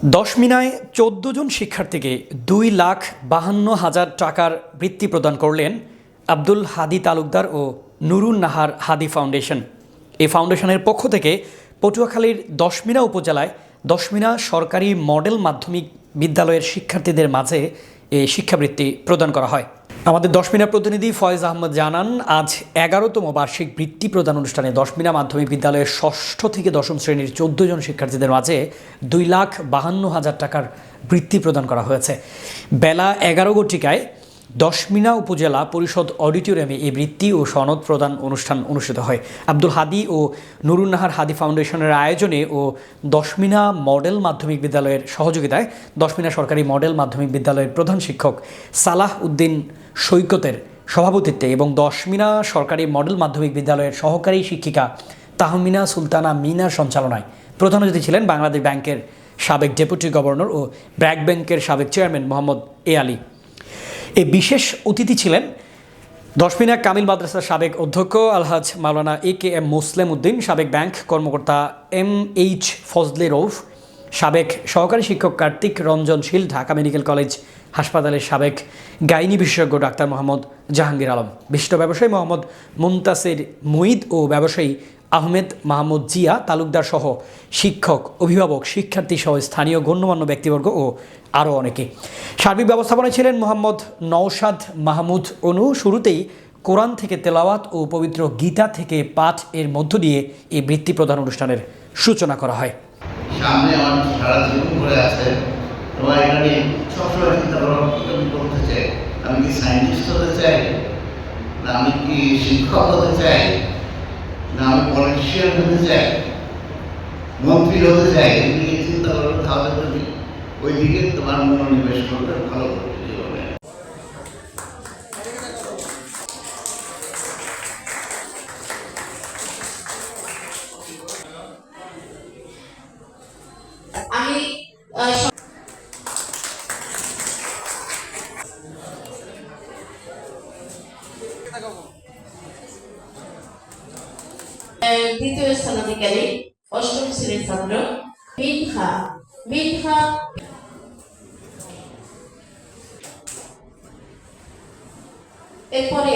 দশমিনায় ১৪ জন শিক্ষার্থীকে ২,৫২,০০০ টাকার বৃত্তি প্রদান করলেন আব্দুল হাদী তালুকদার ও নুরুন নাহার হাদী ফাউন্ডেশন। এই ফাউন্ডেশনের পক্ষ থেকে পটুয়াখালীর দশমিনা উপজেলায় দশমিনা সরকারি মডেল মাধ্যমিক বিদ্যালয়ের শিক্ষার্থীদের মাঝে এই শিক্ষাবৃত্তি প্রদান করা হয়। আমাদের দশমিনা প্রতিনিধি ফয়েজ আহমদ জানান, আজ ১১তম বার্ষিক বৃত্তি প্রদান অনুষ্ঠানে দশমিনা মাধ্যমিক বিদ্যালয়ের ষষ্ঠ থেকে দশম শ্রেণীর ১৪ জন শিক্ষার্থীদের মাঝে ২,৫২,০০০ টাকার বৃত্তি প্রদান করা হয়েছে। বেলা ১১ ঘটিকায় দশমিনা উপজেলা পরিষদ অডিটোরিয়ামে এই বৃত্তি ও সনদ প্রদান অনুষ্ঠান অনুষ্ঠিত হয়। আব্দুল হাদী ও নুরুন নাহার হাদী ফাউন্ডেশনের আয়োজনে ও দশমিনা মডেল মাধ্যমিক বিদ্যালয়ের সহযোগিতায় দশমিনা সরকারি মডেল মাধ্যমিক বিদ্যালয়ের প্রধান শিক্ষক সালাহ উদ্দিন সৈকতের সভাপতিত্বে এবং দশমিনা সরকারি মডেল মাধ্যমিক বিদ্যালয়ের সহকারী শিক্ষিকা তাহমিনা সুলতানা মিনার সঞ্চালনায় প্রধান অতিথি ছিলেন বাংলাদেশ ব্যাংকের সাবেক ডেপুটি গভর্নর ও ব্র্যাক ব্যাংকের সাবেক চেয়ারম্যান মোহাম্মদ এ আলী। এই বিশেষ অতিথি ছিলেন দশমিনা কামিল মাদ্রাসার সাবেক অধ্যক্ষ আলহাজ মাওলানা AKM মোসলেম উদ্দিন, সাবেক ব্যাংক কর্মকর্তা MH ফজলে রৌফ, সাবেক সহকারী শিক্ষক কার্তিক রঞ্জন শীল, ঢাকা মেডিকেল কলেজ হাসপাতালের সাবেক গাইনি বিশেষজ্ঞ ডাক্তার মোহাম্মদ জাহাঙ্গীর আলম, বিশিষ্ট ব্যবসায়ী মোহাম্মদ মুনতাসির মুঈদ ও ব্যবসায়ী আহমেদ মাহমুদ জিয়া তালুকদার সহ শিক্ষক, অভিভাবক, শিক্ষার্থী সহ স্থানীয় গণ্যমান্য ব্যক্তিবর্গ ও আরও অনেকে। সার্বিক ব্যবস্থাপনায় ছিলেন মোহাম্মদ নওশাদ মাহমুদ অনু। শুরুতেই কোরআন থেকে তেলাওয়াত ও পবিত্র গীতা থেকে পাঠ এর মধ্য দিয়ে এই বৃত্তি প্রদান অনুষ্ঠানের সূচনা করা হয়। সামনে আমার সারা জীবন পড়ে আছে, তোমার এখানে সবসময় চিন্তা করতে চাই, আমি কি সায়েন্টিস্ট হতে চাই, না আমি কি শিক্ষক হতে চাই, না আমি পলিটিশিয়ান হতে চাই, মন্ত্রী হতে চাই, এদিকে চিন্তা করো, তাহলে তুমি ওই দিকে তোমার মনোনিবেশ করবে ভালো করবে জীবনে। আমি দ্বিতীয় স্থানাধিকারী অষ্টম শ্রেণীর ছাত্র মিনহা এরপরে